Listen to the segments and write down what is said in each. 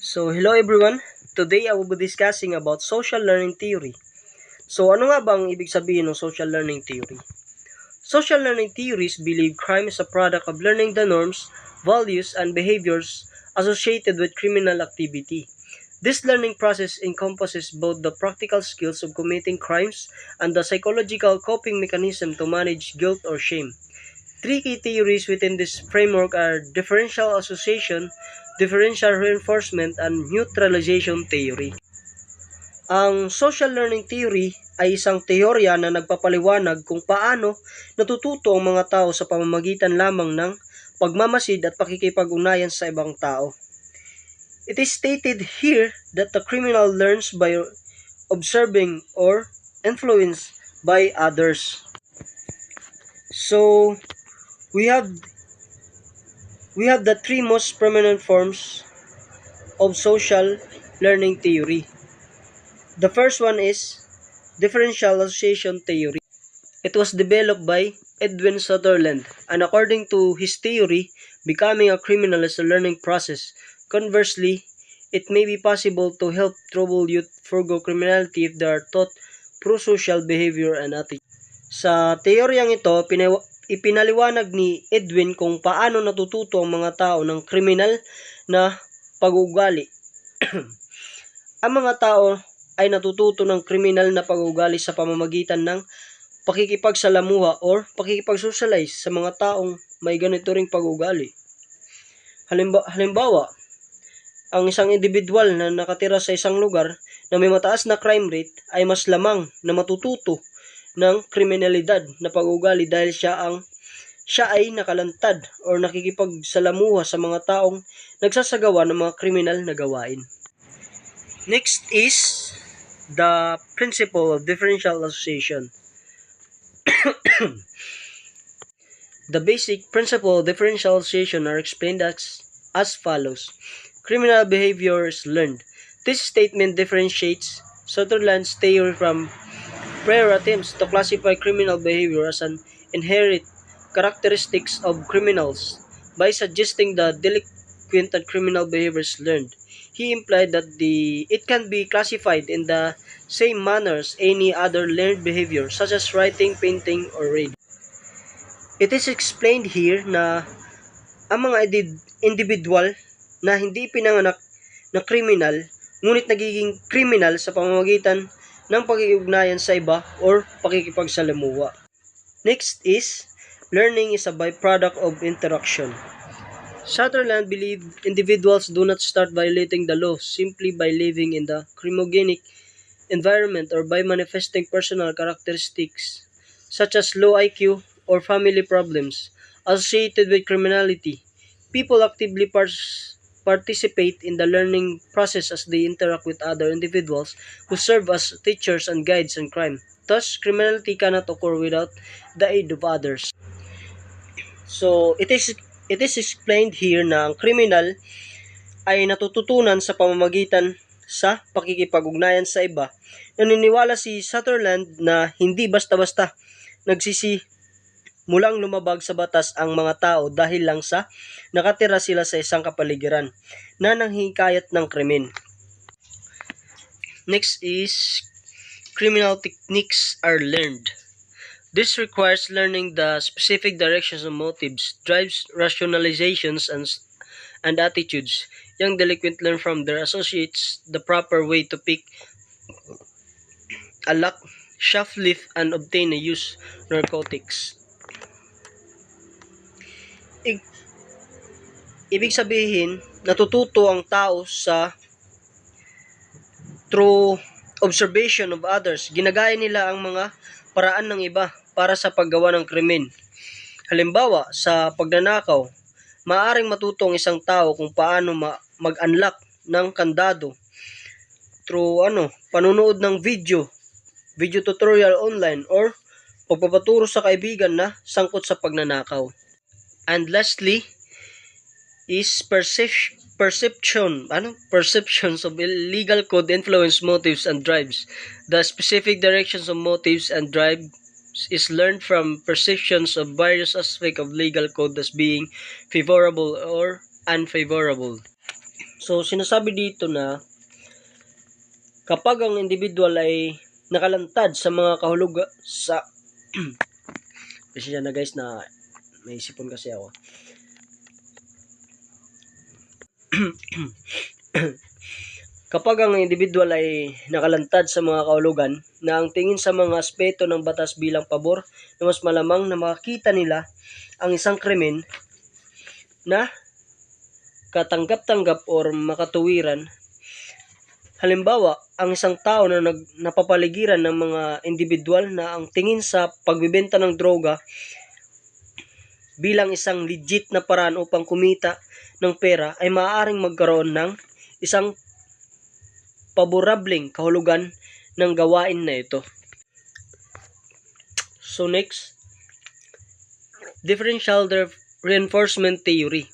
Hello everyone. Today I will be discussing about social learning theory. Ano nga ba ang ibig sabihin ng social learning theory? Social learning theories believe crime is a product of learning the norms, values, and behaviors associated with criminal activity. This learning process encompasses both the practical skills of committing crimes and the psychological coping mechanism to manage guilt or shame. Three key theories within this framework are differential association, differential reinforcement, and neutralization theory. Ang social learning theory ay isang teorya na nagpapaliwanag kung paano natututo ang mga tao sa pamamagitan lamang ng pagmamasid at pakikipag-ugnayan sa ibang tao. It is stated here that the criminal learns by observing or influenced by others. So, we have the three most prominent forms of social learning theory. The first one is differential association theory. It was developed by Edwin Sutherland, and according to his theory, becoming a criminal is a learning process. Conversely, it may be possible to help troubled youth forgo criminality if they are taught pro-social behavior and attitude. Sa teoryang ito, ipinaliwanag ni Edwin kung paano natututo ang mga tao ng kriminal na pag-uugali. Ang mga tao ay natututo ng kriminal na pag-uugali sa pamamagitan ng pakikipagsalamuha or pakikipagsocialize sa mga taong may ganito ring pag-uugali. Halimbawa, ang isang individual na nakatira sa isang lugar na may mataas na crime rate ay mas lamang na matututo ng kriminalidad na pag-uugali dahil siya ay nakalantad o nakikipagsalamuha sa mga taong nagsasagawa ng mga kriminal na gawain. Next is the principle of differential association. The basic principle of differential association are explained as follows. Criminal behavior is learned. This statement differentiates Sutherland's theory from prior attempts to classify criminal behavior as an inherent characteristics of criminals by suggesting the delinquent and criminal behavior is learned. He implied that it can be classified in the same manner as any other learned behavior such as writing, painting, or reading. It is explained here na ang mga individual na hindi pinanganak na kriminal ngunit nagiging kriminal sa pamamagitan ng pag-iugnayan sa iba or pakikipagsalamuha. Next is, learning is a byproduct of interaction. Sutherland believed individuals do not start violating the law simply by living in the crimogenic environment or by manifesting personal characteristics such as low IQ or family problems associated with criminality. People actively participate in the learning process as they interact with other individuals who serve as teachers and guides in crime. Thus, criminality cannot occur without the aid of others. So, it is explained here na ang kriminal ay natututunan sa pamamagitan sa pakikipag-ugnayan sa iba. Naniniwala si Sutherland na hindi basta-basta mulang lumabag sa batas ang mga tao dahil lang sa nakatira sila sa isang kapaligiran na nanghihikayat ng krimen. Next is criminal techniques are learned. This requires learning the specific directions of motives, drives, rationalizations, and attitudes. Young delinquents learn from their associates the proper way to pick a lock, shoplift, and obtain and use narcotics. Ibig sabihin, natututo ang tao through observation of others. Ginagaya nila ang mga paraan ng iba para sa paggawa ng krimen. Halimbawa, sa pagnanakaw, maaaring matuto ang isang tao kung paano mag-unlock ng kandado through panunood ng video tutorial online or pagpapaturo sa kaibigan na sangkot sa pagnanakaw. And lastly is perceptions of illegal code influence motives and drives. The specific directions of motives and drives is learned from perceptions of various aspects of legal code as being favorable or unfavorable. So, sinasabi dito na kapag ang individual ay nakalantad sa mga kahulugan sa kasi na guys na may sipon kasi ako. Kapag ang individual ay nakalantad sa mga kahulugan na ang tingin sa mga aspeto ng batas bilang pabor na mas malamang na makita nila ang isang krimen na katanggap-tanggap or makatuwiran. Halimbawa, ang isang tao na napapaligiran ng mga individual na ang tingin sa pagbebenta ng droga bilang isang legit na paraan upang kumita ng pera ay maaaring magkaroon ng isang paborableng kahulugan ng gawain na ito. So next, differential reinforcement theory.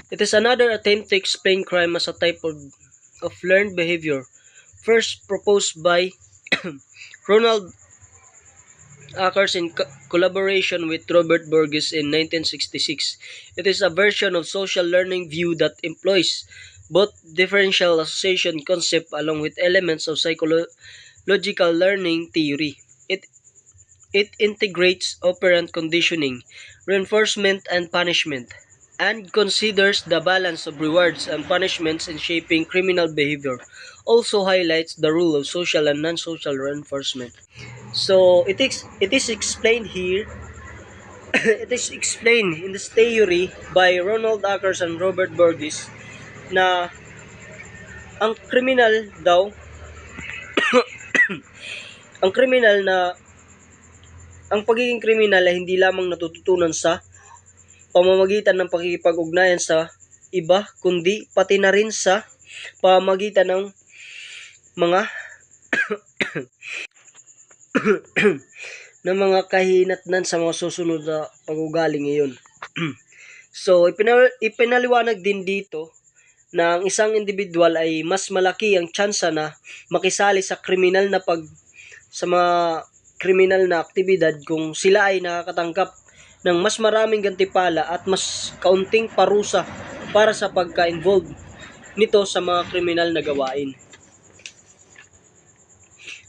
It is another attempt to explain crime as a type of learned behavior, first proposed by Ronald Akers in collaboration with Robert Burgess in 1966. It is a version of social learning view that employs both differential association concept along with elements of psychological learning theory. It integrates operant conditioning, reinforcement, and punishment, and considers the balance of rewards and punishments in shaping criminal behavior. Also highlights the role of social and non-social reinforcement. So it is explained here. It is explained in this theory by Ronald Akers and Robert Burgess na ang kriminal daw ang kriminal na ang pagiging kriminal ay hindi lamang natututunan sa pamamagitan ng pakikipag-ugnayan sa iba, kundi pati na rin sa pamamagitan ng mga ng mga kahinatnan sa mga susunod na pag-ugali ngayon. So, ipinaliwanag din dito na ang isang individual ay mas malaki ang tsansa na makisali sa sa mga kriminal na aktibidad kung sila ay nakakatanggap ng mas maraming gantimpala at mas kaunting parusa para sa pagka-involve nito sa mga kriminal na gawain.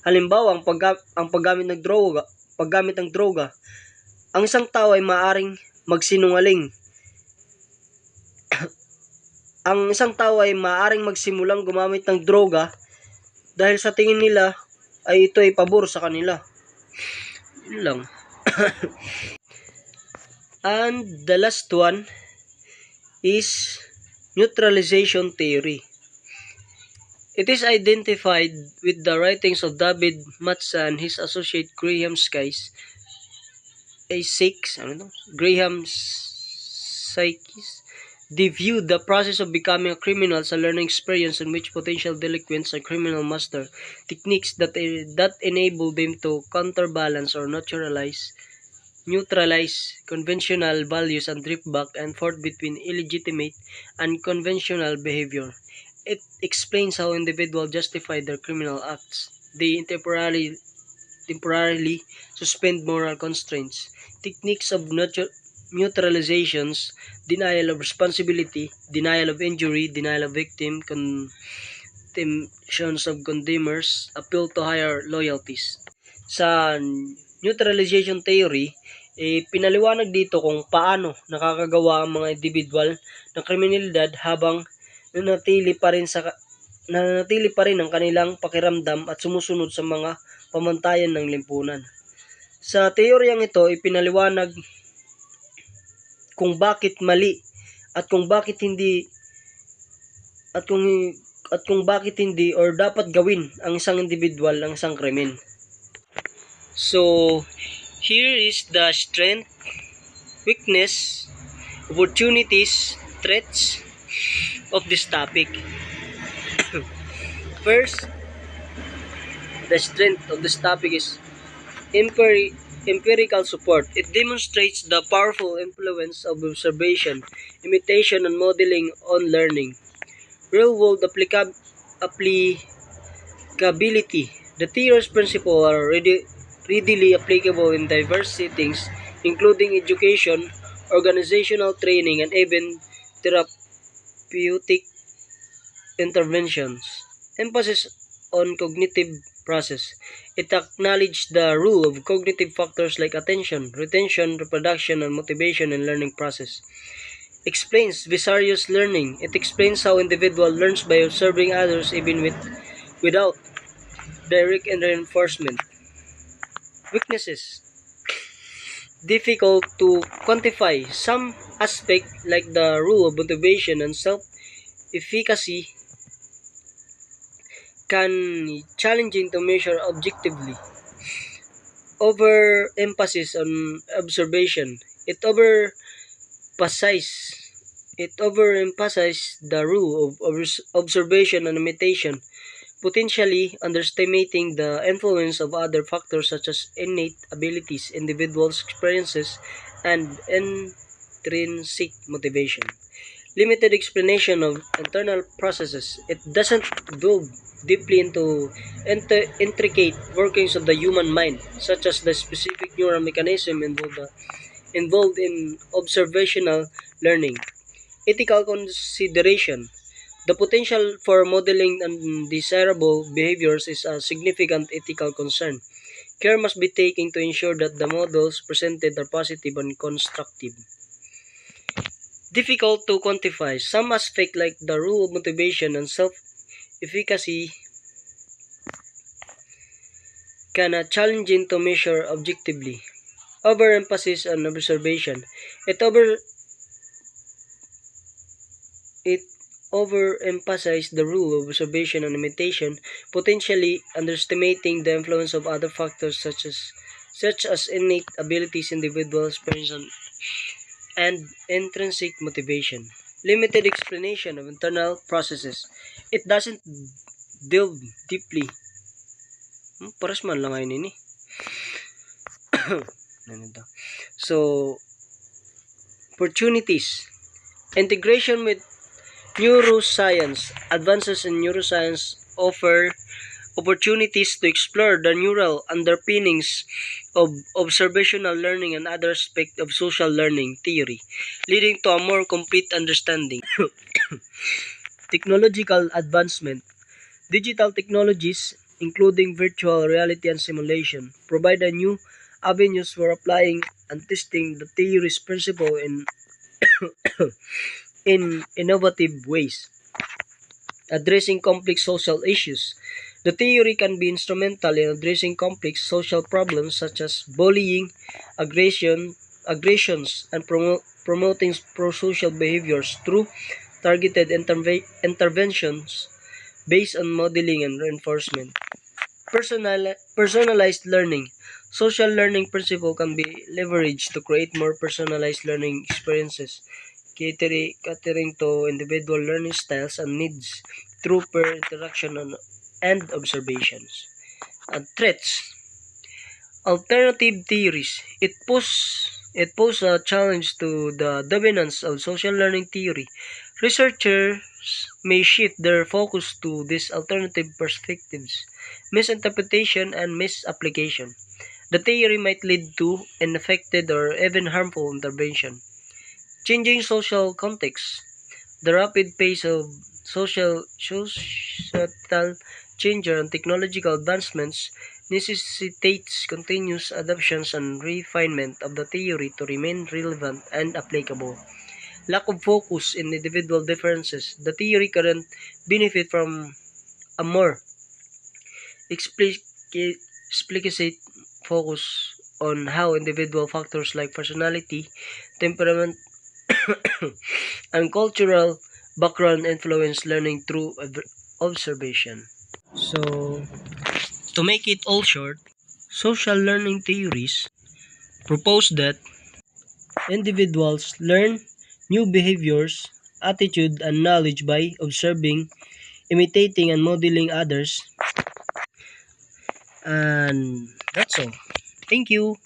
Halimbawa, ang paggamit ng droga, ang isang tao ay maaaring magsinungaling. Ang isang tao ay maaaring magsimulang gumamit ng droga dahil sa tingin nila ay ito ay pabor sa kanila. Yun lang. And the last one is neutralization theory. It is identified with the writings of David Matza and his associate Graham Sykes. They view the process of becoming a criminal as a learning experience in which potential delinquents and criminal master techniques that enable them to counterbalance or neutralize conventional values and drift back and forth between illegitimate and conventional behavior. It explains how individuals justify their criminal acts. They temporarily suspend moral constraints. Techniques of neutralizations, denial of responsibility, denial of injury, denial of victim, contemptions of condemners, appeal to higher loyalties. Sa neutralization theory, pinaliwanag dito kung paano nakakagawa ang mga individual ng kriminalidad habang nanatili pa rin ang kanilang pakiramdam at sumusunod sa mga pamantayan ng lipunan. Sa teoryang ito, ipinaliwanag kung bakit mali at kung bakit hindi or dapat gawin ang isang individual ang isang krimen. So, here is the strength, weakness, opportunities, threats of this topic. First, the strength of this topic is empirical support. It demonstrates the powerful influence of observation, imitation, and modeling on learning. Real-world applicability. The theory's principles are readily applicable in diverse settings, including education, organizational training, and even therapeutic interventions. Emphasis on cognitive process. It acknowledged the role of cognitive factors like attention, retention, reproduction, and motivation in learning process. Explains vicarious learning. It explains how individual learns by observing others even without direct reinforcement. Weaknesses. Difficult to quantify. Some aspect like the rule of motivation and self-efficacy can challenging to measure objectively. Overemphasis on observation. It overemphasizes it overemphasizes the rule of observation and imitation, potentially underestimating the influence of other factors such as innate abilities, individuals' experiences, and intrinsic motivation. Limited explanation of internal processes. It doesn't delve deeply into intricate workings of the human mind, such as the specific neural mechanism involved in observational learning. Ethical consideration. The potential for modeling undesirable behaviors is a significant ethical concern. Care must be taken to ensure that the models presented are positive and constructive. Difficult to quantify. Some aspects like the rule of motivation and self-efficacy can challenging to measure objectively. Overemphasis on observation. It over it overemphasizes the rule of observation and imitation, potentially underestimating the influence of other factors such as innate abilities, individual experience, and intrinsic motivation. Limited explanation of internal processes. It doesn't delve deeply. Paras man lang ngayon ini. So, opportunities. Integration with neuroscience. Advances in neuroscience offer opportunities to explore the neural underpinnings of observational learning and other aspects of social learning theory, leading to a more complete understanding. Technological advancement. Digital technologies, including virtual reality and simulation, provide a new avenues for applying and testing the theory's principle in innovative ways, addressing complex social issues. The theory can be instrumental in addressing complex social problems such as bullying, aggressions, and promoting pro-social behaviors through targeted interventions based on modeling and reinforcement. Personalized learning. Social learning principle can be leveraged to create more personalized learning experiences, catering to individual learning styles and needs through peer interaction and observations. And threats. Alternative theories. It poses a challenge to the dominance of social learning theory. Researchers may shift their focus to these alternative perspectives, misinterpretation, and misapplication. The theory might lead to ineffective or even harmful intervention. Changing social context. The rapid pace of societal change and technological advancements necessitates continuous adaptations and refinement of the theory to remain relevant and applicable. Lack of focus in individual differences. The theory can benefit from a more explicit focus on how individual factors like personality, temperament, and cultural background influence learning through observation. So, to make it all short, social learning theories propose that individuals learn new behaviors, attitude, and knowledge by observing, imitating, and modeling others. And that's all. Thank you.